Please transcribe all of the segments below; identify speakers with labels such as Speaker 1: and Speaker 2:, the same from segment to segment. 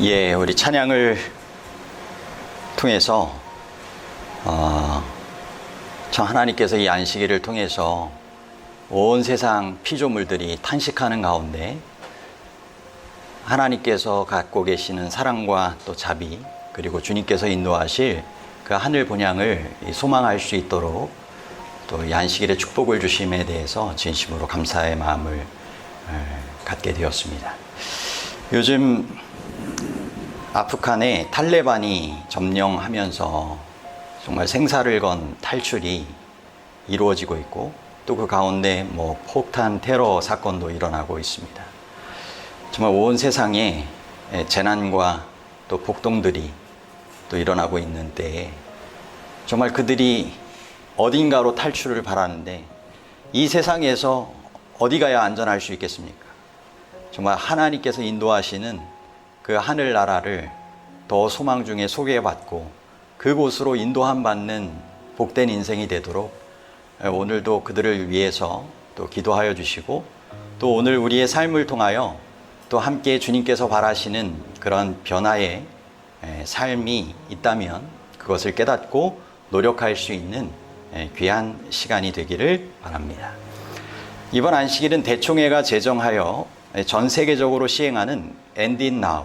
Speaker 1: 예, 우리 찬양을 통해서 참 하나님께서 이 안식일을 통해서 온 세상 피조물들이 탄식하는 가운데 하나님께서 갖고 계시는 사랑과 또 자비, 그리고 주님께서 인도하실 그 하늘 본향을 소망할 수 있도록 또 이 안식일의 축복을 주심에 대해서 진심으로 감사의 마음을 갖게 되었습니다. 요즘 아프간에 탈레반이 점령하면서 정말 생사를 건 탈출이 이루어지고 있고, 또 그 가운데 폭탄 테러 사건도 일어나고 있습니다. 정말 온 세상에 재난과 또 폭동들이 또 일어나고 있는 때에 정말 그들이 어딘가로 탈출을 바라는데, 이 세상에서 어디 가야 안전할 수 있겠습니까? 정말 하나님께서 인도하시는 그 하늘나라를 더 소망 중에 소개받고 그곳으로 인도함 받는 복된 인생이 되도록 오늘도 그들을 위해서 또 기도하여 주시고, 또 오늘 우리의 삶을 통하여 또 함께 주님께서 바라시는 그런 변화의 삶이 있다면 그것을 깨닫고 노력할 수 있는 귀한 시간이 되기를 바랍니다. 이번 안식일은 대총회가 제정하여 전 세계적으로 시행하는 End It Now,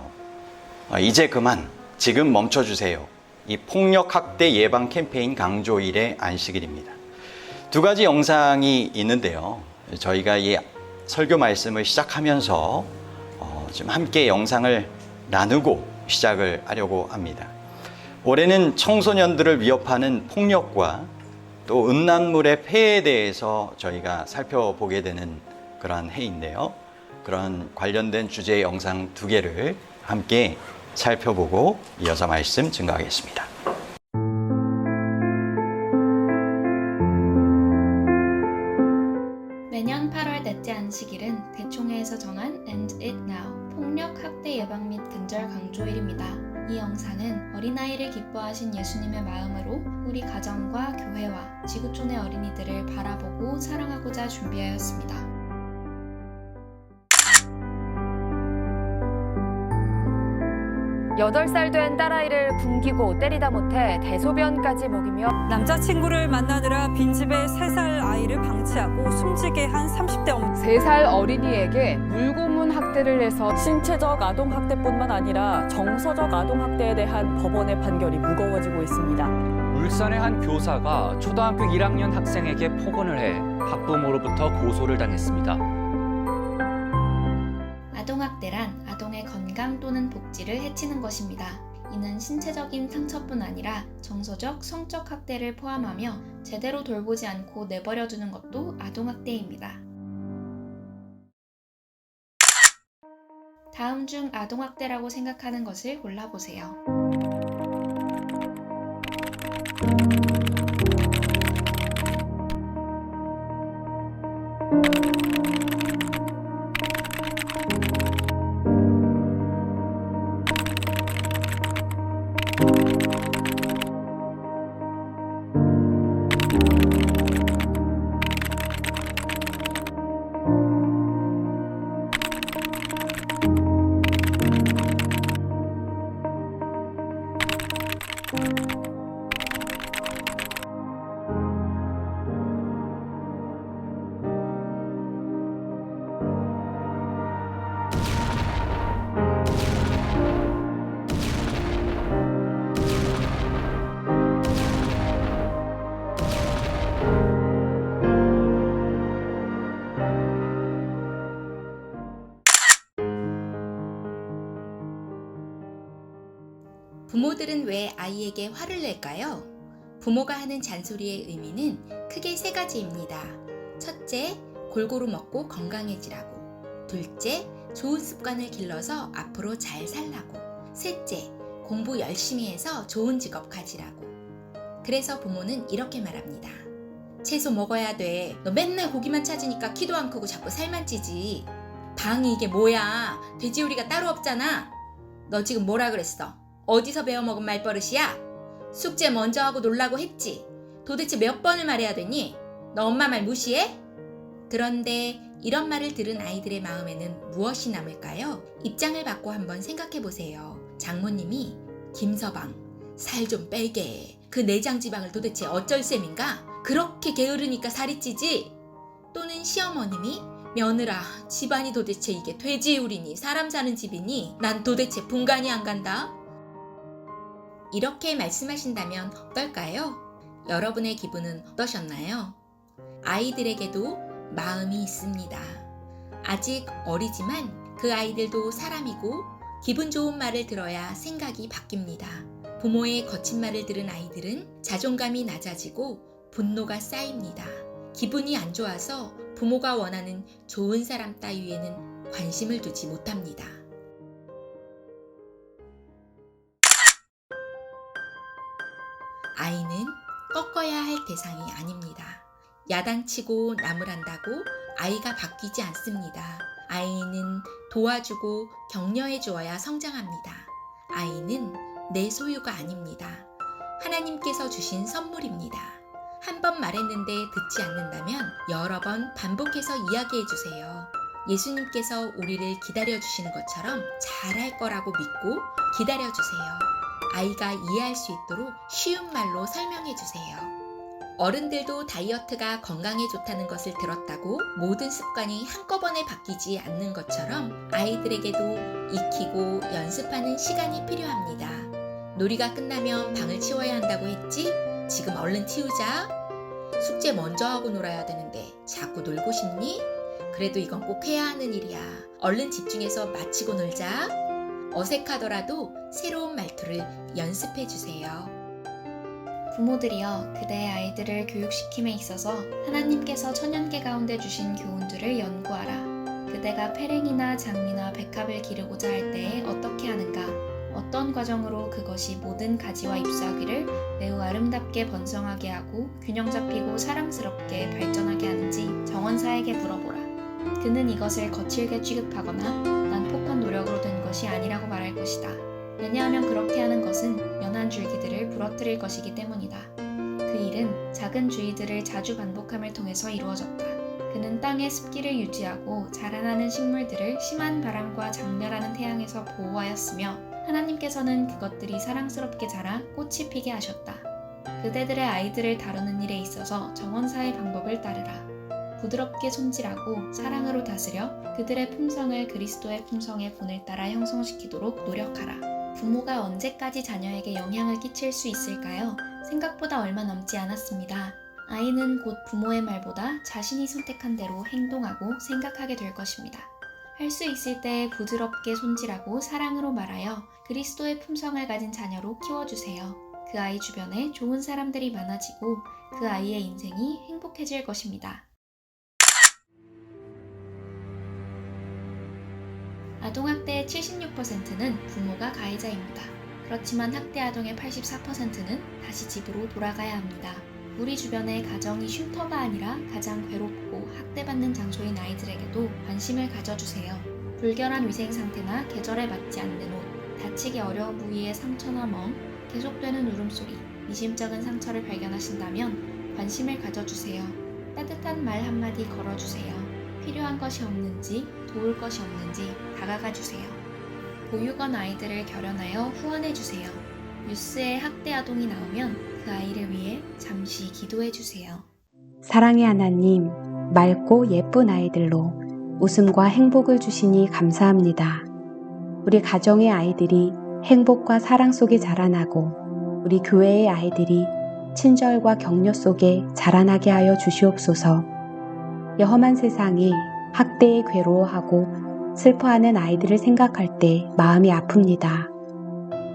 Speaker 1: 이제 그만, 지금 멈춰주세요, 이 폭력학대 예방 캠페인 강조일의 안식일입니다. 두 가지 영상이 있는데요, 저희가 이 설교 말씀을 시작하면서 좀 함께 영상을 나누고 시작을 하려고 합니다. 올해는 청소년들을 위협하는 폭력과 또 음란물의 폐해에 대해서 저희가 살펴보게 되는 그런 해인데요, 그런 관련된 주제의 영상 두 개를 함께 살펴보고 이어서 말씀 증거하겠습니다.
Speaker 2: 매년 8월 넷째 안식일은 대총회에서 정한 End It Now, 폭력 학대 예방 및 근절 강조일입니다. 이 영상은 어린아이를 기뻐하신 예수님의 마음으로 우리 가정과 교회와 지구촌의 어린이들을 바라보고 사랑하고자 준비하였습니다.
Speaker 3: 8살 된 딸아이를 굶기고 때리다 못해 대소변까지 먹이며
Speaker 4: 남자친구를 만나느라 빈집에 3살 아이를 방치하고 숨지게 한 30대 어머니.
Speaker 5: 3살 어린이에게 물고문 학대를 해서
Speaker 4: 신체적 아동학대뿐만 아니라 정서적 아동학대에 대한 법원의 판결이 무거워지고 있습니다.
Speaker 6: 울산의 한 교사가 초등학교 1학년 학생에게 폭언을 해 학부모로부터 고소를 당했습니다.
Speaker 2: 아동학대란 아동의 건강 또는 복지를 해치는 것입니다. 이는 신체적인 상처뿐 아니라 정서적, 성적 학대를 포함하며 제대로 돌보지 않고 내버려두는 것도 아동학대입니다. 다음 중 아동학대라고 생각하는 것을 골라보세요. 부모들은 왜 아이에게 화를 낼까요? 부모가 하는 잔소리의 의미는 크게 3가지입니다. 첫째, 골고루 먹고 건강해지라고. 둘째, 좋은 습관을 길러서 앞으로 잘 살라고. 셋째, 공부 열심히 해서 좋은 직업 가지라고. 그래서 부모는 이렇게 말합니다. 채소 먹어야 돼. 너 맨날 고기만 찾으니까 키도 안 크고 자꾸 살만 찌지. 방이 이게 뭐야? 돼지우리가 따로 없잖아. 너 지금 뭐라 그랬어? 어디서 배워먹은 말버릇이야? 숙제 먼저 하고 놀라고 했지. 도대체 몇 번을 말해야 되니? 너 엄마 말 무시해? 그런데 이런 말을 들은 아이들의 마음에는 무엇이 남을까요? 입장을 바꿔 한번 생각해 보세요. 장모님이 김서방 살 좀 빼게. 그 내장 지방을 도대체 어쩔 셈인가? 그렇게 게으르니까 살이 찌지. 또는 시어머님이 며느라 집안이 도대체 이게 돼지우리니 사람 사는 집이니 난 도대체 분간이 안 간다. 이렇게 말씀하신다면 어떨까요? 여러분의 기분은 어떠셨나요? 아이들에게도 마음이 있습니다. 아직 어리지만 그 아이들도 사람이고 기분 좋은 말을 들어야 생각이 바뀝니다. 부모의 거친 말을 들은 아이들은 자존감이 낮아지고 분노가 쌓입니다. 기분이 안 좋아서 부모가 원하는 좋은 사람 따위에는 관심을 두지 못합니다. 아이는 꺾어야 할 대상이 아닙니다. 야단치고 나무란다고 아이가 바뀌지 않습니다. 아이는 도와주고 격려해 주어야 성장합니다. 아이는 내 소유가 아닙니다. 하나님께서 주신 선물입니다. 한 번 말했는데 듣지 않는다면 여러 번 반복해서 이야기해 주세요. 예수님께서 우리를 기다려 주시는 것처럼 잘할 거라고 믿고 기다려 주세요. 아이가 이해할 수 있도록 쉬운 말로 설명해 주세요. 어른들도 다이어트가 건강에 좋다는 것을 들었다고 모든 습관이 한꺼번에 바뀌지 않는 것처럼 아이들에게도 익히고 연습하는 시간이 필요합니다. 놀이가 끝나면 방을 치워야 한다고 했지? 지금 얼른 치우자. 숙제 먼저 하고 놀아야 되는데 자꾸 놀고 싶니? 그래도 이건 꼭 해야 하는 일이야. 얼른 집중해서 마치고 놀자. 어색하더라도 새로운 말투를 연습해 주세요.
Speaker 7: 부모들이여, 그대의 아이들을 교육시킴에 있어서 하나님께서 천연계 가운데 주신 교훈들을 연구하라. 그대가 페랭이나 장미나 백합을 기르고자 할 때에 어떻게 하는가? 어떤 과정으로 그것이 모든 가지와 잎사귀를 매우 아름답게 번성하게 하고 균형 잡히고 사랑스럽게 발전하게 하는지 정원사에게 물어보라. 그는 이것을 거칠게 취급하거나 난폭한 노력으로 된 것이 아니라고 말할 것이다. 왜냐하면 그렇게 하는 것은 연한 줄기들을 부러뜨릴 것이기 때문이다. 그 일은 작은 주의들을 자주 반복함을 통해서 이루어졌다. 그는 땅의 습기를 유지하고 자라나는 식물들을 심한 바람과 장렬하는 태양에서 보호하였으며 하나님께서는 그것들이 사랑스럽게 자라 꽃이 피게 하셨다. 그대들의 아이들을 다루는 일에 있어서 정원사의 방법을 따르라. 부드럽게 손질하고 사랑으로 다스려 그들의 품성을 그리스도의 품성의 본을 따라 형성시키도록 노력하라. 부모가 언제까지 자녀에게 영향을 끼칠 수 있을까요? 생각보다 얼마 남지 않았습니다. 아이는 곧 부모의 말보다 자신이 선택한 대로 행동하고 생각하게 될 것입니다. 할 수 있을 때 부드럽게 손질하고 사랑으로 말하여 그리스도의 품성을 가진 자녀로 키워주세요. 그 아이 주변에 좋은 사람들이 많아지고 그 아이의 인생이 행복해질 것입니다. 아동학대의 76%는 부모가 가해자입니다. 그렇지만 학대 아동의 84%는 다시 집으로 돌아가야 합니다. 우리 주변의 가정이 쉼터가 아니라 가장 괴롭고 학대받는 장소인 아이들에게도 관심을 가져주세요. 불결한 위생 상태나 계절에 맞지 않는 옷, 다치기 어려운 부위의 상처나 멍, 계속되는 울음소리, 미심쩍은 상처를 발견하신다면 관심을 가져주세요. 따뜻한 말 한마디 걸어주세요. 필요한 것이 없는지, 도울 것이 없는지 다가가주세요. 보육원 아이들을 결연하여 후원해주세요. 뉴스에 학대 아동이 나오면 그 아이를 위해 잠시 기도해주세요.
Speaker 8: 사랑의 하나님, 맑고 예쁜 아이들로 웃음과 행복을 주시니 감사합니다. 우리 가정의 아이들이 행복과 사랑 속에 자라나고 우리 교회의 아이들이 친절과 격려 속에 자라나게 하여 주시옵소서. 이 험한 세상에 학대에 괴로워하고 슬퍼하는 아이들을 생각할 때 마음이 아픕니다.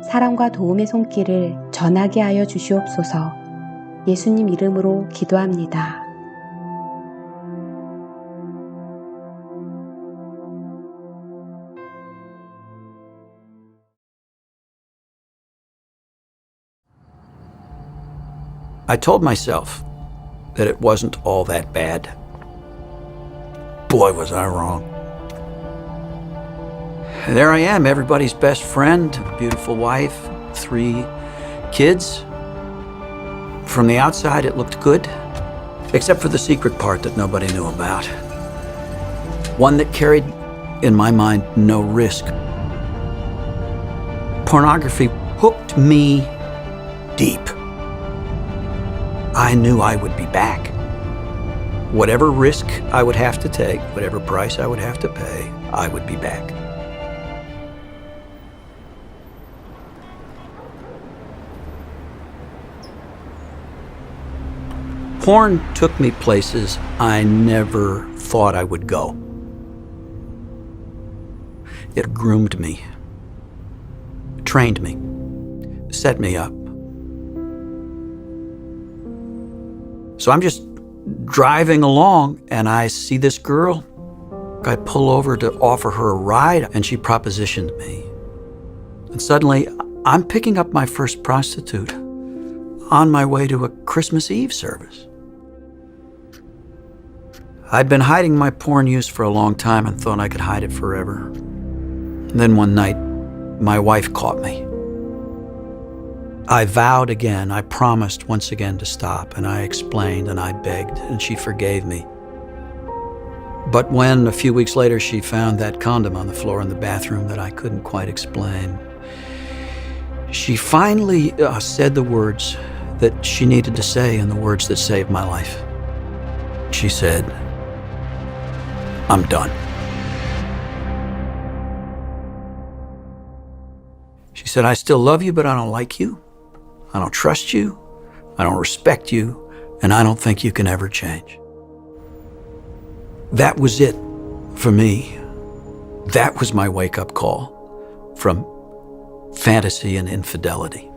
Speaker 8: 사랑과 도움의 손길을 전하게 하여 주시옵소서. 예수님 이름으로 기도합니다.
Speaker 9: I told myself that it wasn't all that bad. Boy, was I wrong. There I am, everybody's best friend, beautiful wife, 3 kids. From the outside, it looked good, except for the secret part that nobody knew about. One that carried, in my mind, no risk. pornography hooked me deep. I knew I would be back. Whatever risk I would have to take, whatever price I would have to pay, I would be back. Porn took me places I never thought I would go. It groomed me, trained me, set me up. So I'm just driving along and I see this girl. I pull over to offer her a ride and she propositioned me. And suddenly I'm picking up my first prostitute on my way to a Christmas Eve service. I'd been hiding my porn use for a long time and thought I could hide it forever. And then one night, my wife caught me. I vowed again, I promised once again to stop, and I explained and I begged, and she forgave me. But when a few weeks later she found that condom on the floor in the bathroom that I couldn't quite explain, she finally said the words that she needed to say and the words that saved my life. She said, "I'm done." She said, "I still love you, but I don't like you. I don't trust you. I don't respect you. And I don't think you can ever change." That was it for me. That was my wake-up call from fantasy and infidelity.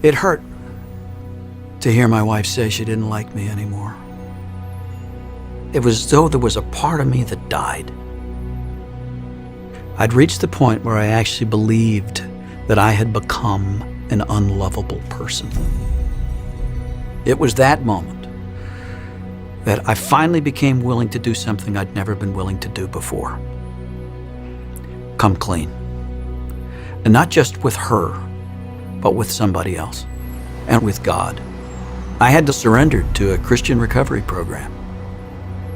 Speaker 9: It hurt to hear my wife say she didn't like me anymore. It was as though there was a part of me that died. I'd reached the point where I actually believed that I had become an unlovable person. It was that moment that I finally became willing to do something I'd never been willing to do before. Come clean. And not just with her, but with somebody else, and with God. I had to surrender to a Christian recovery program.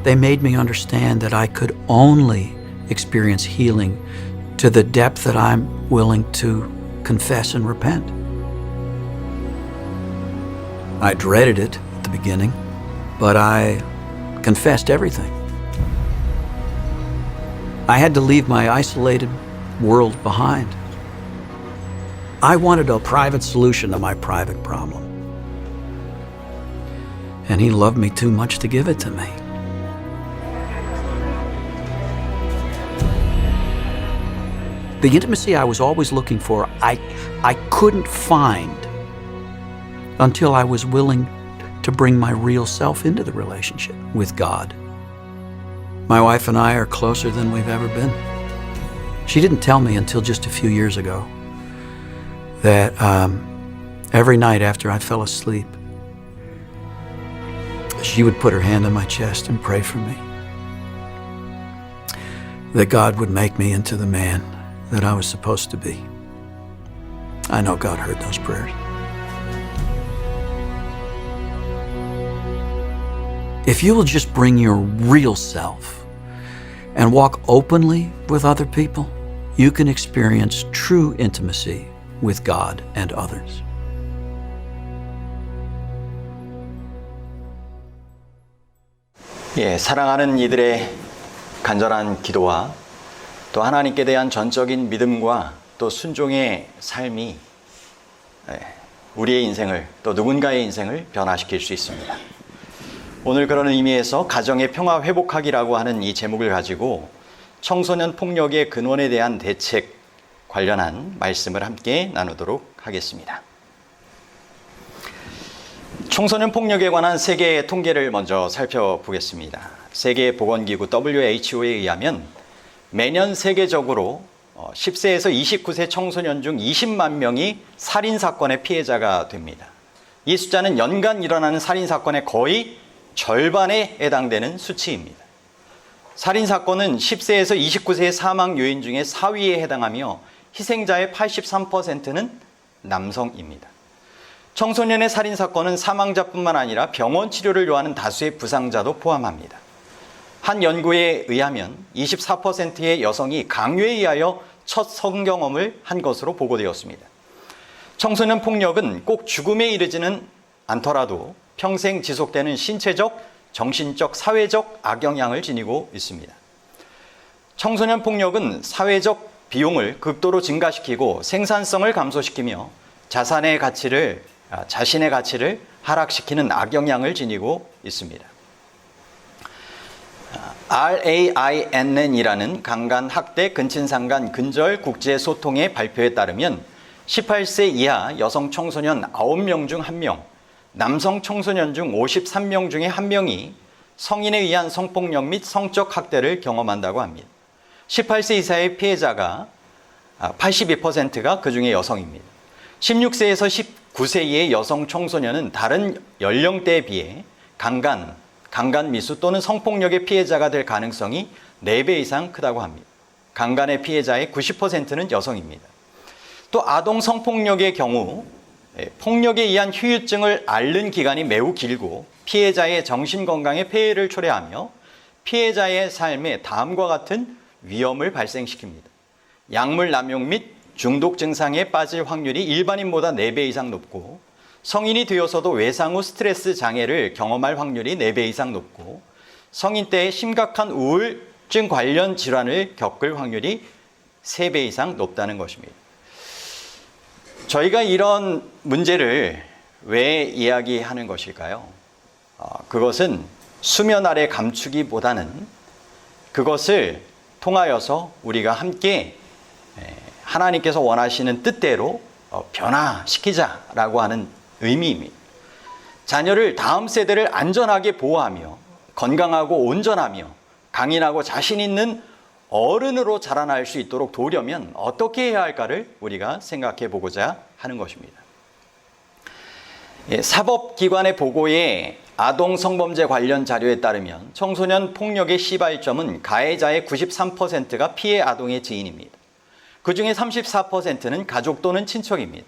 Speaker 9: They made me understand that I could only experience healing to the depth that I'm willing to confess and repent. I dreaded it at the beginning, but I confessed everything. I had to leave my isolated world behind. I wanted a private solution to my private problem. And he loved me too much to give it to me. The intimacy I was always looking for, I couldn't find until I was willing to bring my real self into the relationship with God. My wife and I are closer than we've ever been. She didn't tell me until just a few years ago that every night after I fell asleep, she would put her hand on my chest and pray for me, that God would make me into the man that I was supposed to be. I know God heard those prayers. If you will just bring your real self and walk openly with other people, you can experience true intimacy with God and others.
Speaker 1: 예, 사랑하는 이들의 간절한 기도와 또 하나님께 대한 전적인 믿음과 또 순종의 삶이 우리의 인생을 또 누군가의 인생을 변화시킬 수 있습니다. 오늘 그런 의미에서 가정의 평화 회복하기라고 하는 이 제목을 가지고 청소년 폭력의 근원에 대한 대책 관련한 말씀을 함께 나누도록 하겠습니다. 청소년 폭력에 관한 세계의 통계를 먼저 살펴보겠습니다. 세계보건기구 WHO에 의하면 매년 세계적으로 10세에서 29세 청소년 중 20만 명이 살인사건의 피해자가 됩니다. 이 숫자는 연간 일어나는 살인사건의 거의 절반에 해당되는 수치입니다. 살인사건은 10세에서 29세의 사망 요인 중에 4위에 해당하며 희생자의 83%는 남성입니다. 청소년의 살인사건은 사망자뿐만 아니라 병원 치료를 요하는 다수의 부상자도 포함합니다. 한 연구에 의하면 24%의 여성이 강요에 의하여 첫 성경험을 한 것으로 보고되었습니다. 청소년 폭력은 꼭 죽음에 이르지는 않더라도 평생 지속되는 신체적, 정신적, 사회적 악영향을 지니고 있습니다. 청소년 폭력은 사회적 비용을 극도로 증가시키고 생산성을 감소시키며 자신의 가치를 하락시키는 악영향을 지니고 있습니다. RAINN이라는 강간학대 근친상간 근절 국제소통의 발표에 따르면 18세 이하 여성 청소년 9명 중 1명, 남성 청소년 중 53명 중에 1명이 성인에 의한 성폭력 및 성적 학대를 경험한다고 합니다. 18세 이사의 피해자가 82%가 그중에 여성입니다. 16세에서 19세 의 여성 청소년은 다른 연령대에 비해 강간 미수 또는 성폭력의 피해자가 될 가능성이 4배 이상 크다고 합니다. 강간의 피해자의 90%는 여성입니다. 또 아동 성폭력의 경우 폭력에 의한 후유증을 앓는 기간이 매우 길고 피해자의 정신건강에 폐해를 초래하며 피해자의 삶에 다음과 같은 위험을 발생시킵니다. 약물 남용 및 중독 증상에 빠질 확률이 일반인보다 4배 이상 높고 성인이 되어서도 외상 후 스트레스 장애를 경험할 확률이 4배 이상 높고 성인 때에 심각한 우울증 관련 질환을 겪을 확률이 3배 이상 높다는 것입니다. 저희가 이런 문제를 왜 이야기하는 것일까요? 그것은 수면 아래 감추기보다는 그것을 통하여서 우리가 함께 하나님께서 원하시는 뜻대로 변화시키자라고 하는 의미입니다. 자녀를 다음 세대를 안전하게 보호하며 건강하고 온전하며 강인하고 자신 있는 어른으로 자라날 수 있도록 도우려면 어떻게 해야 할까를 우리가 생각해 보고자 하는 것입니다. 사법기관의 보고에 아동 성범죄 관련 자료에 따르면 청소년 폭력의 시발점은 가해자의 93%가 피해 아동의 지인입니다. 그 중에 34%는 가족 또는 친척입니다.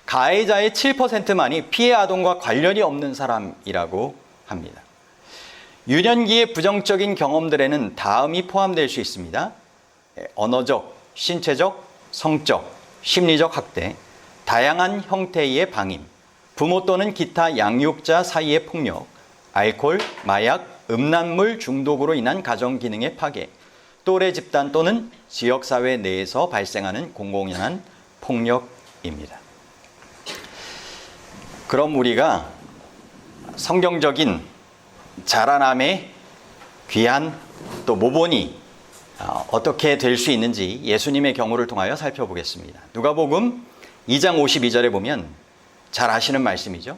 Speaker 1: 가해자의 7%만이 피해 아동과 관련이 없는 사람이라고 합니다. 유년기의 부정적인 경험들에는 다음이 포함될 수 있습니다. 언어적, 신체적, 성적, 심리적 학대, 다양한 형태의 방임, 부모 또는 기타 양육자 사이의 폭력, 알코올, 마약, 음란물 중독으로 인한 가정 기능의 파괴, 또래 집단 또는 지역사회 내에서 발생하는 공공연한 폭력입니다. 그럼 우리가 성경적인 자라남의 귀한 또 모본이 어떻게 될 수 있는지 예수님의 경우를 통하여 살펴보겠습니다. 누가복음 2장 52절에 보면 잘 아시는 말씀이죠.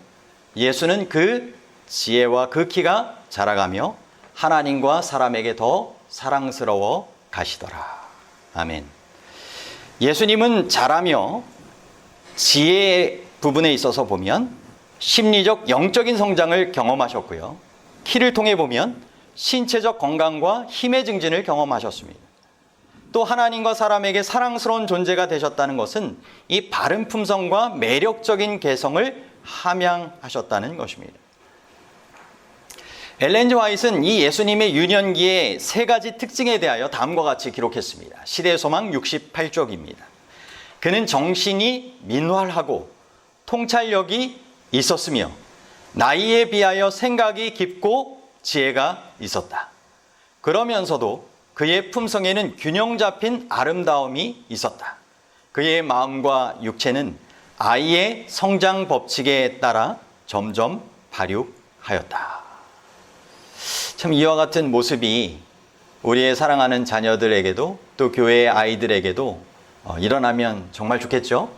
Speaker 1: 예수는 그 지혜와 그 키가 자라가며 하나님과 사람에게 더 사랑스러워 가시더라. 아멘. 예수님은 자라며 지혜 부분에 있어서 보면 심리적 영적인 성장을 경험하셨고요. 키를 통해 보면 신체적 건강과 힘의 증진을 경험하셨습니다. 또 하나님과 사람에게 사랑스러운 존재가 되셨다는 것은 이 바른 품성과 매력적인 개성을 함양하셨다는 것입니다. 엘렌 지 화이트는 이 예수님의 유년기의 3가지 특징에 대하여 다음과 같이 기록했습니다. 시대의 소망 68쪽입니다. 그는 정신이 민활하고 통찰력이 있었으며 나이에 비하여 생각이 깊고 지혜가 있었다. 그러면서도 그의 품성에는 균형 잡힌 아름다움이 있었다. 그의 마음과 육체는 아이의 성장 법칙에 따라 점점 발육하였다. 참 이와 같은 모습이 우리의 사랑하는 자녀들에게도 또 교회의 아이들에게도 일어나면 정말 좋겠죠?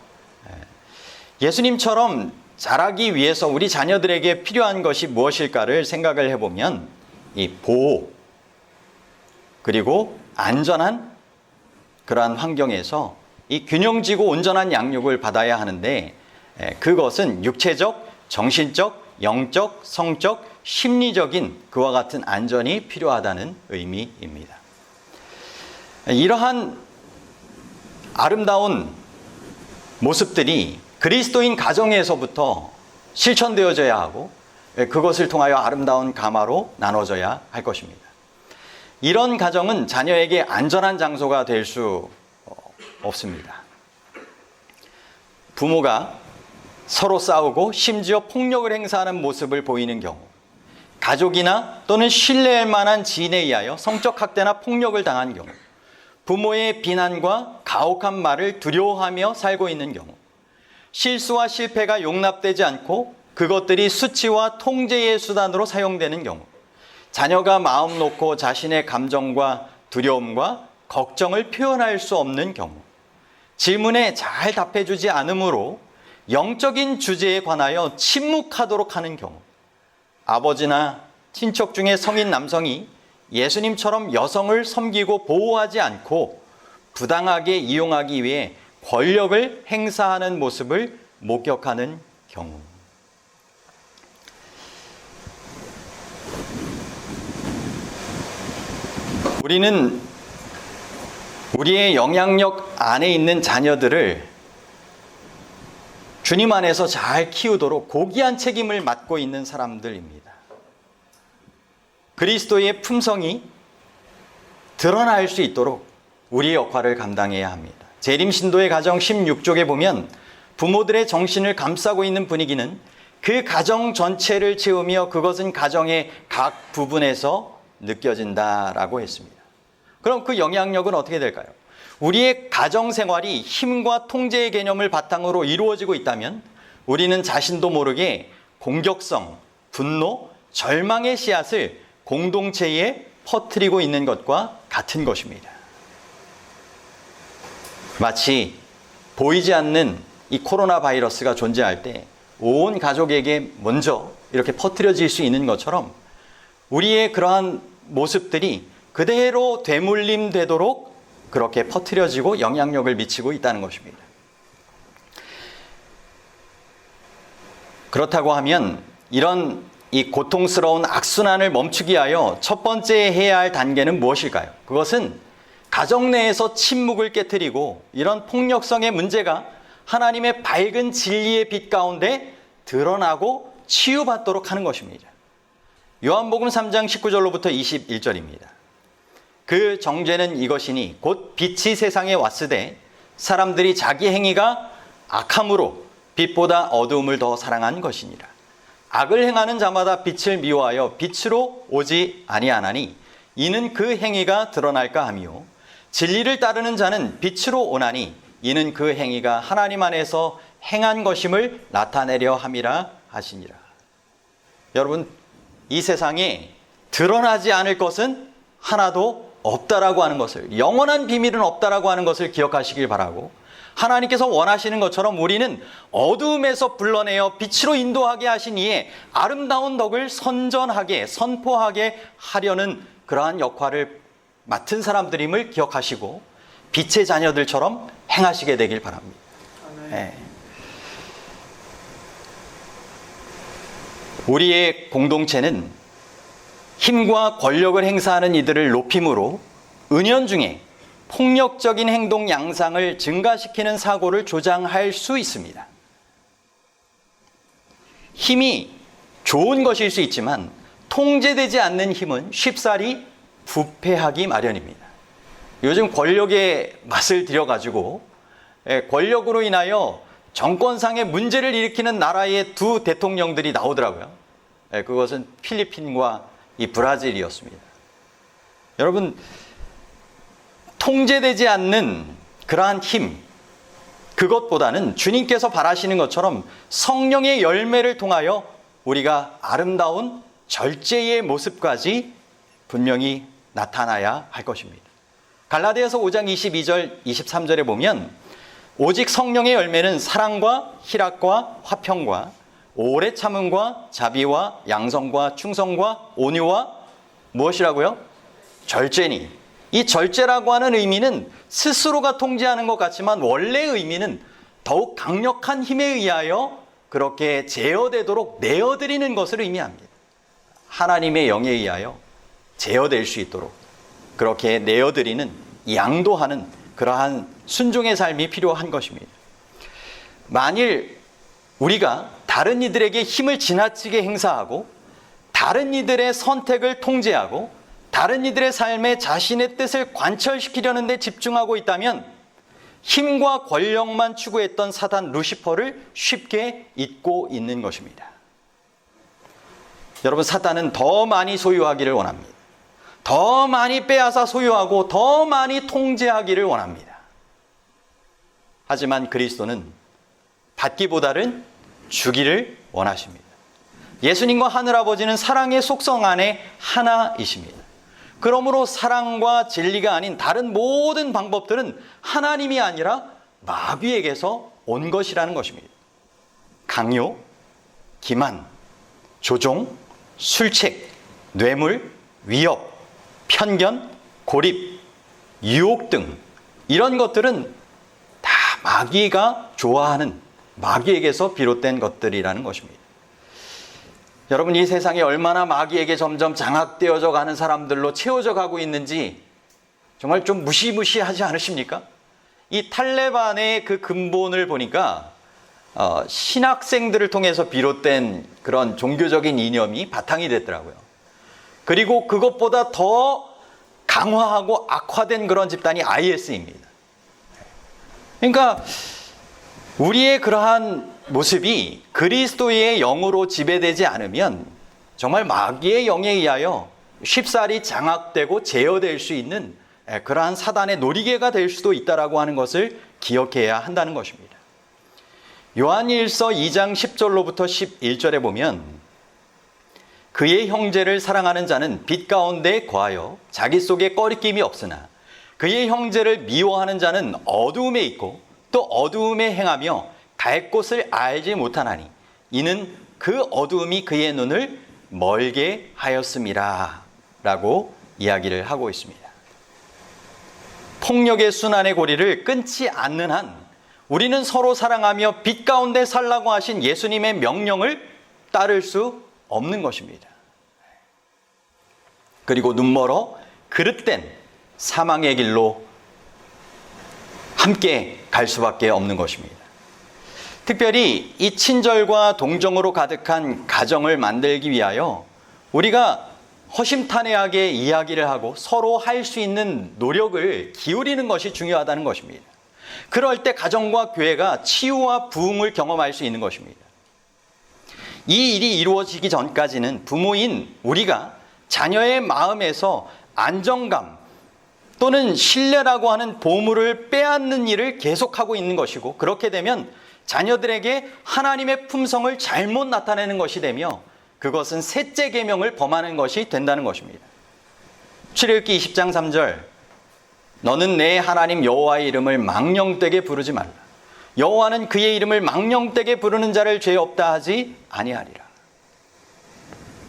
Speaker 1: 예수님처럼 자라기 위해서 우리 자녀들에게 필요한 것이 무엇일까를 생각을 해보면 이 보호 그리고 안전한 그러한 환경에서 이 균형지고 온전한 양육을 받아야 하는데 그것은 육체적, 정신적, 영적, 성적, 심리적인 그와 같은 안전이 필요하다는 의미입니다. 이러한 아름다운 모습들이 그리스도인 가정에서부터 실천되어져야 하고 그것을 통하여 아름다운 가마로 나눠져야 할 것입니다. 이런 가정은 자녀에게 안전한 장소가 될 수 없습니다. 부모가 서로 싸우고 심지어 폭력을 행사하는 모습을 보이는 경우, 가족이나 또는 신뢰할 만한 지인에 의하여 성적 학대나 폭력을 당한 경우, 부모의 비난과 가혹한 말을 두려워하며 살고 있는 경우, 실수와 실패가 용납되지 않고 그것들이 수치와 통제의 수단으로 사용되는 경우, 자녀가 마음 놓고 자신의 감정과 두려움과 걱정을 표현할 수 없는 경우, 질문에 잘 답해주지 않으므로 영적인 주제에 관하여 침묵하도록 하는 경우, 아버지나 친척 중에 성인 남성이 예수님처럼 여성을 섬기고 보호하지 않고 부당하게 이용하기 위해 권력을 행사하는 모습을 목격하는 경우. 우리는 우리의 영향력 안에 있는 자녀들을 주님 안에서 잘 키우도록 고귀한 책임을 맡고 있는 사람들입니다. 그리스도의 품성이 드러날 수 있도록 우리의 역할을 감당해야 합니다. 재림신도의 가정 16쪽에 보면 부모들의 정신을 감싸고 있는 분위기는 그 가정 전체를 채우며 그것은 가정의 각 부분에서 느껴진다라고 했습니다. 그럼 그 영향력은 어떻게 될까요? 우리의 가정 생활이 힘과 통제의 개념을 바탕으로 이루어지고 있다면 우리는 자신도 모르게 공격성, 분노, 절망의 씨앗을 공동체에 퍼뜨리고 있는 것과 같은 것입니다. 마치 보이지 않는 이 코로나 바이러스가 존재할 때 온 가족에게 먼저 이렇게 퍼뜨려질 수 있는 것처럼 우리의 그러한 모습들이 그대로 되물림되도록 그렇게 퍼뜨려지고 영향력을 미치고 있다는 것입니다. 그렇다고 하면 이런 이 고통스러운 악순환을 멈추기 위하여 첫 번째 해야 할 단계는 무엇일까요? 그것은 가정 내에서 침묵을 깨트리고 이런 폭력성의 문제가 하나님의 밝은 진리의 빛 가운데 드러나고 치유받도록 하는 것입니다. 요한복음 3장 19절로부터 21절입니다. 그 정죄는 이것이니 곧 빛이 세상에 왔으되 사람들이 자기 행위가 악함으로 빛보다 어두움을 더 사랑한 것이니라. 악을 행하는 자마다 빛을 미워하여 빛으로 오지 아니하나니 이는 그 행위가 드러날까 하며 진리를 따르는 자는 빛으로 오나니 이는 그 행위가 하나님 안에서 행한 것임을 나타내려 함이라 하시니라. 여러분, 이 세상에 드러나지 않을 것은 하나도 없다라고 하는 것을, 영원한 비밀은 없다라고 하는 것을 기억하시길 바라고, 하나님께서 원하시는 것처럼 우리는 어두움에서 불러내어 빛으로 인도하게 하신 이에 아름다운 덕을 선전하게, 선포하게 하려는 그러한 역할을 맡은 사람들임을 기억하시고 빛의 자녀들처럼 행하시게 되길 바랍니다. 네. 우리의 공동체는 힘과 권력을 행사하는 이들을 높임으로 은연중에 폭력적인 행동 양상을 증가시키는 사고를 조장할 수 있습니다. 힘이 좋은 것일 수 있지만 통제되지 않는 힘은 쉽사리 부패하기 마련입니다. 요즘 권력의 맛을 들여가지고 권력으로 인하여 정권상의 문제를 일으키는 나라의 두 대통령들이 나오더라고요. 그것은 필리핀과 이 브라질이었습니다. 여러분, 통제되지 않는 그러한 힘, 그것보다는 주님께서 바라시는 것처럼 성령의 열매를 통하여 우리가 아름다운 절제의 모습까지 분명히 나타나야 할 것입니다. 갈라디아서 5장 22절, 23절에 보면 오직 성령의 열매는 사랑과 희락과 화평과 오래 참음과 자비와 양성과 충성과 온유와 무엇이라고요? 절제니. 이 절제라고 하는 의미는 스스로가 통제하는 것 같지만 원래 의미는 더욱 강력한 힘에 의하여 그렇게 제어되도록 내어드리는 것을 의미합니다. 하나님의 영에 의하여 제어될 수 있도록 그렇게 내어드리는, 양도하는 그러한 순종의 삶이 필요한 것입니다. 만일 우리가 다른 이들에게 힘을 지나치게 행사하고 다른 이들의 선택을 통제하고 다른 이들의 삶에 자신의 뜻을 관철시키려는 데 집중하고 있다면 힘과 권력만 추구했던 사단 루시퍼를 쉽게 잊고 있는 것입니다. 여러분, 사단은 더 많이 소유하기를 원합니다. 더 많이 빼앗아 소유하고 더 많이 통제하기를 원합니다. 하지만 그리스도는 받기보다는 주기를 원하십니다. 예수님과 하늘아버지는 사랑의 속성 안에 하나이십니다. 그러므로 사랑과 진리가 아닌 다른 모든 방법들은 하나님이 아니라 마귀에게서 온 것이라는 것입니다. 강요, 기만, 조종, 술책, 뇌물, 위협, 편견, 고립, 유혹 등 이런 것들은 다 마귀가 좋아하는, 마귀에게서 비롯된 것들이라는 것입니다. 여러분, 이 세상이 얼마나 마귀에게 점점 장악되어져 가는 사람들로 채워져 가고 있는지 정말 좀 무시무시하지 않으십니까? 이 탈레반의 그 근본을 보니까 신학생들을 통해서 비롯된 그런 종교적인 이념이 바탕이 됐더라고요. 그리고 그것보다 더 강화하고 악화된 그런 집단이 IS입니다. 그러니까 우리의 그러한 모습이 그리스도의 영으로 지배되지 않으면 정말 마귀의 영에 의하여 쉽사리 장악되고 제어될 수 있는 그러한 사단의 놀이개가 될 수도 있다라고 하는 것을 기억해야 한다는 것입니다. 요한일서 2장 10절로부터 11절에 보면 그의 형제를 사랑하는 자는 빛 가운데 거하여 자기 속에 꺼리낌이 없으나 그의 형제를 미워하는 자는 어두움에 있고 또 어두움에 행하며 갈 곳을 알지 못하나니 이는 그 어두움이 그의 눈을 멀게 하였음이라 라고 이야기를 하고 있습니다. 폭력의 순환의 고리를 끊지 않는 한 우리는 서로 사랑하며 빛 가운데 살라고 하신 예수님의 명령을 따를 수 없는 것입니다. 그리고 눈멀어 그릇된 사망의 길로 함께 갈 수밖에 없는 것입니다. 특별히 이 친절과 동정으로 가득한 가정을 만들기 위하여 우리가 허심탄회하게 이야기를 하고 서로 할 수 있는 노력을 기울이는 것이 중요하다는 것입니다. 그럴 때 가정과 교회가 치유와 부흥을 경험할 수 있는 것입니다. 이 일이 이루어지기 전까지는 부모인 우리가 자녀의 마음에서 안정감 또는 신뢰라고 하는 보물을 빼앗는 일을 계속하고 있는 것이고, 그렇게 되면 자녀들에게 하나님의 품성을 잘못 나타내는 것이 되며 그것은 셋째 계명을 범하는 것이 된다는 것입니다. 출애굽기 20장 3절 너는 내 하나님 여호와의 이름을 망령되게 부르지 말라. 여호와는 그의 이름을 망령되게 부르는 자를 죄 없다 하지 아니하리라.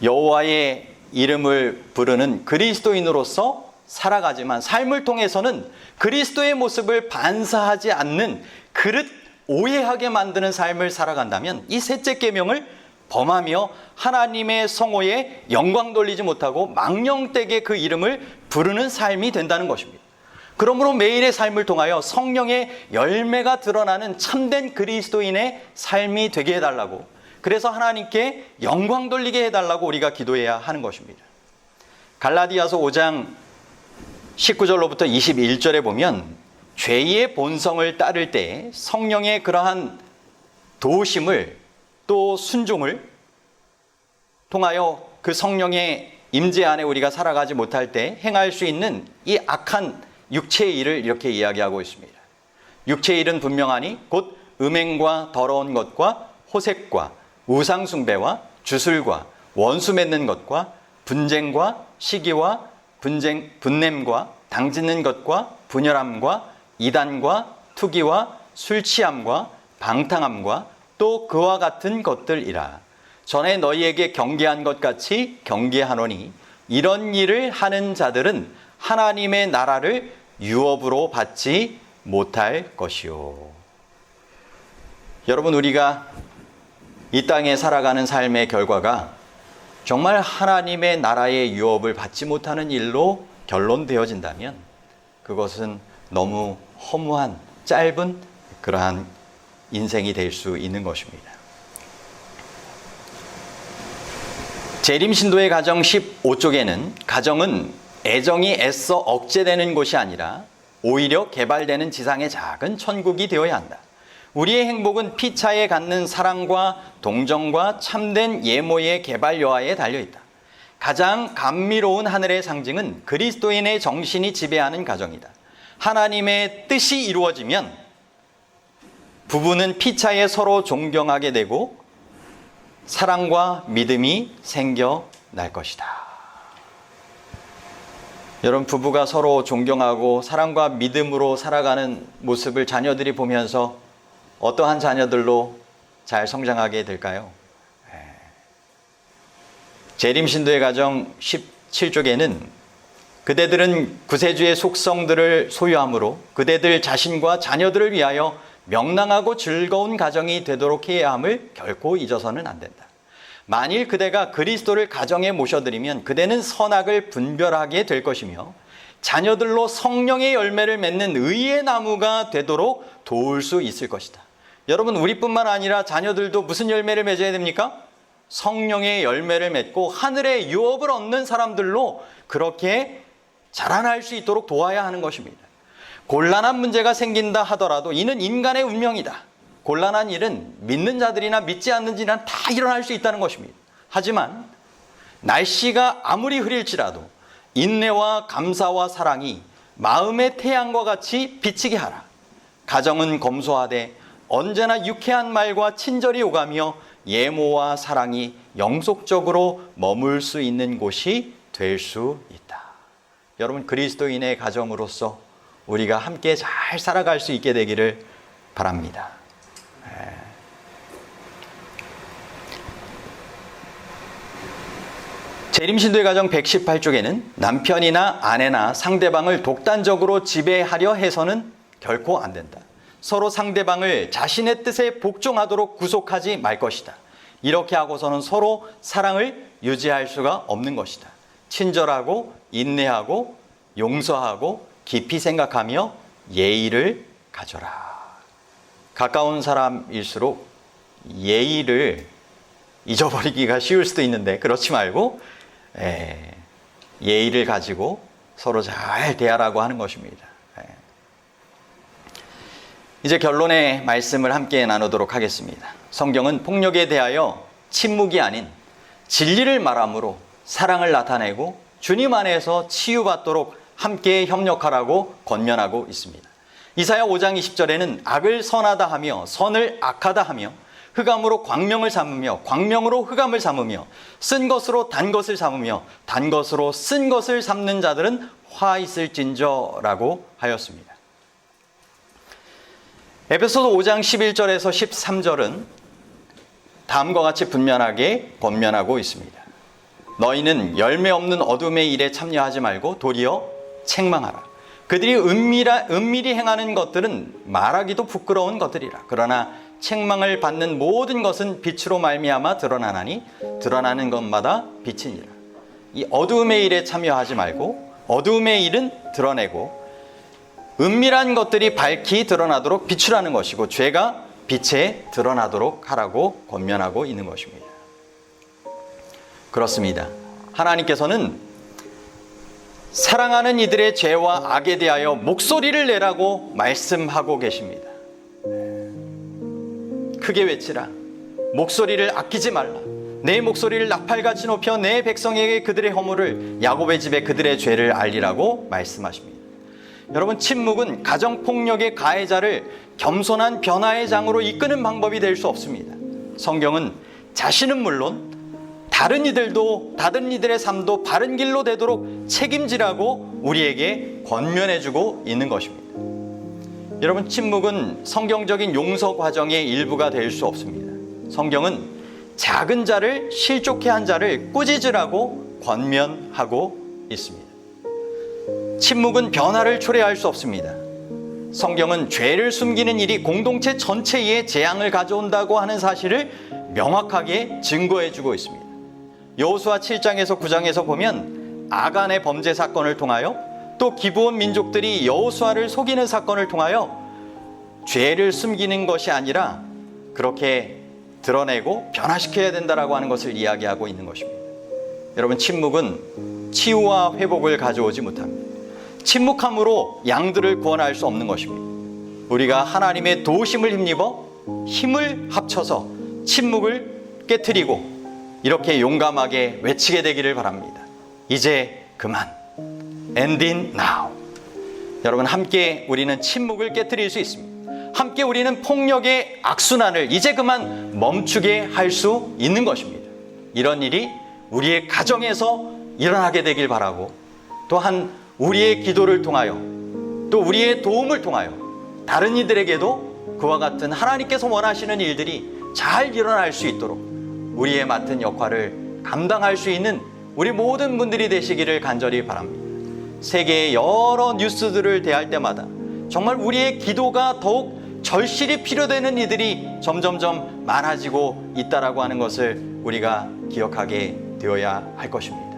Speaker 1: 여호와의 이름을 부르는 그리스도인으로서 살아가지만 삶을 통해서는 그리스도의 모습을 반사하지 않는 그릇 오해하게 만드는 삶을 살아간다면 이 셋째 계명을 범하며 하나님의 성호에 영광 돌리지 못하고 망령되게 그 이름을 부르는 삶이 된다는 것입니다. 그러므로 매일의 삶을 통하여 성령의 열매가 드러나는 참된 그리스도인의 삶이 되게 해달라고, 그래서 하나님께 영광 돌리게 해달라고 우리가 기도해야 하는 것입니다. 갈라디아서 5장 19절로부터 21절에 보면 죄의 본성을 따를 때 성령의 그러한 도우심을 또 순종을 통하여 그 성령의 임재 안에 우리가 살아가지 못할 때 행할 수 있는 이 악한 육체의 일을 이렇게 이야기하고 있습니다. 육체의 일은 분명하니 곧 음행과 더러운 것과 호색과 우상숭배와 주술과 원수 맺는 것과 분쟁과 시기와 분냄과 당짓는 것과 분열함과 이단과 투기와 술취함과 방탕함과 또 그와 같은 것들이라. 전에 너희에게 경계한 것 같이 경계하노니 이런 일을 하는 자들은 하나님의 나라를 유업으로 받지 못할 것이요. 여러분, 우리가 이 땅에 살아가는 삶의 결과가 정말 하나님의 나라의 유업을 받지 못하는 일로 결론되어진다면 그것은 너무 허무한 짧은 그러한 인생이 될 수 있는 것입니다. 재림신도의 가정 15쪽에는 가정은 애정이 애써 억제되는 곳이 아니라 오히려 개발되는 지상의 작은 천국이 되어야 한다. 우리의 행복은 피차에 갖는 사랑과 동정과 참된 예모의 개발 여하에 달려있다. 가장 감미로운 하늘의 상징은 그리스도인의 정신이 지배하는 가정이다. 하나님의 뜻이 이루어지면 부부는 피차에 서로 존경하게 되고 사랑과 믿음이 생겨날 것이다. 여러분, 부부가 서로 존경하고 사랑과 믿음으로 살아가는 모습을 자녀들이 보면서 어떠한 자녀들로 잘 성장하게 될까요? 재림신도의 가정 17쪽에는 그대들은 구세주의 속성들을 소유하므로 그대들 자신과 자녀들을 위하여 명랑하고 즐거운 가정이 되도록 해야 함을 결코 잊어서는 안 된다. 만일 그대가 그리스도를 가정에 모셔드리면 그대는 선악을 분별하게 될 것이며 자녀들로 성령의 열매를 맺는 의의 나무가 되도록 도울 수 있을 것이다. 여러분, 우리뿐만 아니라 자녀들도 무슨 열매를 맺어야 됩니까? 성령의 열매를 맺고 하늘의 유업을 얻는 사람들로 그렇게 자라날 수 있도록 도와야 하는 것입니다. 곤란한 문제가 생긴다 하더라도 이는 인간의 운명이다. 곤란한 일은 믿는 자들이나 믿지 않는 자들이나 다 일어날 수 있다는 것입니다. 하지만 날씨가 아무리 흐릴지라도 인내와 감사와 사랑이 마음의 태양과 같이 비치게 하라. 가정은 검소하되 언제나 유쾌한 말과 친절이 오가며 예모와 사랑이 영속적으로 머물 수 있는 곳이 될 수 있다. 여러분, 그리스도인의 가정으로서 우리가 함께 잘 살아갈 수 있게 되기를 바랍니다. 재림신도의 가정 118쪽에는 남편이나 아내나 상대방을 독단적으로 지배하려 해서는 결코 안 된다. 서로 상대방을 자신의 뜻에 복종하도록 구속하지 말 것이다. 이렇게 하고서는 서로 사랑을 유지할 수가 없는 것이다. 친절하고 인내하고 용서하고 깊이 생각하며 예의를 가져라. 가까운 사람일수록 예의를 잊어버리기가 쉬울 수도 있는데 그렇지 말고 예의를 가지고 서로 잘 대하라고 하는 것입니다. 이제 결론의 말씀을 함께 나누도록 하겠습니다. 성경은 폭력에 대하여 침묵이 아닌 진리를 말함으로 사랑을 나타내고 주님 안에서 치유받도록 함께 협력하라고 권면하고 있습니다. 이사야 5장 20절에는 악을 선하다 하며 선을 악하다 하며 흑암으로 광명을 삼으며 광명으로 흑암을 삼으며 쓴 것으로 단 것을 삼으며 단 것으로 쓴 것을 삼는 자들은 화 있을진저라고 하였습니다. 에베소서 5장 11절에서 13절은 다음과 같이 분명하게 권면하고 있습니다. 너희는 열매 없는 어둠의 일에 참여하지 말고 도리어 책망하라. 그들이 은밀히 행하는 것들은 말하기도 부끄러운 것들이라. 그러나 책망을 받는 모든 것은 빛으로 말미암아 드러나나니 드러나는 것마다 빛이니라. 이 어두움의 일에 참여하지 말고 어두움의 일은 드러내고 은밀한 것들이 밝히 드러나도록 비추라는 것이고 죄가 빛에 드러나도록 하라고 권면하고 있는 것입니다. 그렇습니다. 하나님께서는 사랑하는 이들의 죄와 악에 대하여 목소리를 내라고 말씀하고 계십니다. 크게 외치라. 목소리를 아끼지 말라. 내 목소리를 나팔같이 높여 내 백성에게 그들의 허물을 야곱의 집에 그들의 죄를 알리라고 말씀하십니다. 여러분, 침묵은 가정폭력의 가해자를 겸손한 변화의 장으로 이끄는 방법이 될 수 없습니다. 성경은 자신은 물론 다른 이들의 삶도 바른 길로 되도록 책임지라고 우리에게 권면해주고 있는 것입니다. 여러분, 침묵은 성경적인 용서 과정의 일부가 될 수 없습니다. 성경은 작은 자를 실족해 한 자를 꾸짖으라고 권면하고 있습니다. 침묵은 변화를 초래할 수 없습니다. 성경은 죄를 숨기는 일이 공동체 전체에 재앙을 가져온다고 하는 사실을 명확하게 증거해주고 있습니다. 여호수아 7장에서 9장에서 보면 아간의 범죄 사건을 통하여 또 기브온 민족들이 여호수아를 속이는 사건을 통하여 죄를 숨기는 것이 아니라 그렇게 드러내고 변화시켜야 된다라고 하는 것을 이야기하고 있는 것입니다. 여러분, 침묵은 치유와 회복을 가져오지 못합니다. 침묵함으로 양들을 구원할 수 없는 것입니다. 우리가 하나님의 도우심을 힘입어 힘을 합쳐서 침묵을 깨트리고 이렇게 용감하게 외치게 되기를 바랍니다. 이제 그만. Ending now. 여러분, 함께 우리는 침묵을 깨트릴 수 있습니다. 함께 우리는 폭력의 악순환을 이제 그만 멈추게 할 수 있는 것입니다. 이런 일이 우리의 가정에서 일어나게 되길 바라고, 또한 우리의 기도를 통하여 또 우리의 도움을 통하여 다른 이들에게도 그와 같은 하나님께서 원하시는 일들이 잘 일어날 수 있도록 우리의 맡은 역할을 감당할 수 있는 우리 모든 분들이 되시기를 간절히 바랍니다. 세계의 여러 뉴스들을 대할 때마다 정말 우리의 기도가 더욱 절실히 필요되는 이들이 점점점 많아지고 있다라고 하는 것을 우리가 기억하게 되어야 할 것입니다.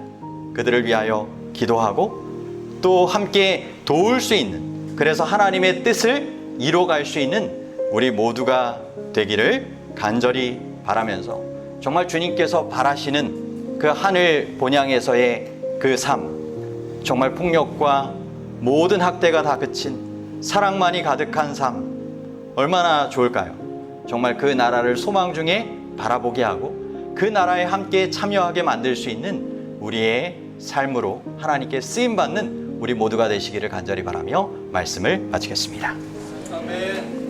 Speaker 1: 그들을 위하여 기도하고 또 함께 도울 수 있는, 그래서 하나님의 뜻을 이뤄갈 수 있는 우리 모두가 되기를 간절히 바라면서 정말 주님께서 바라시는 그 하늘 본향에서의 그 삶, 정말 폭력과 모든 학대가 다 그친 사랑만이 가득한 삶, 얼마나 좋을까요? 정말 그 나라를 소망 중에 바라보게 하고 그 나라에 함께 참여하게 만들 수 있는 우리의 삶으로 하나님께 쓰임받는 우리 모두가 되시기를 간절히 바라며 말씀을 마치겠습니다. 아멘.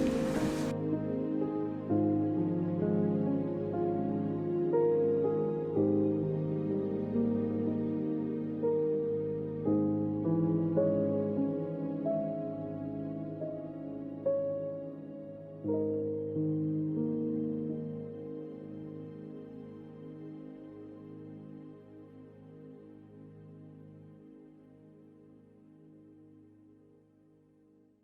Speaker 10: you.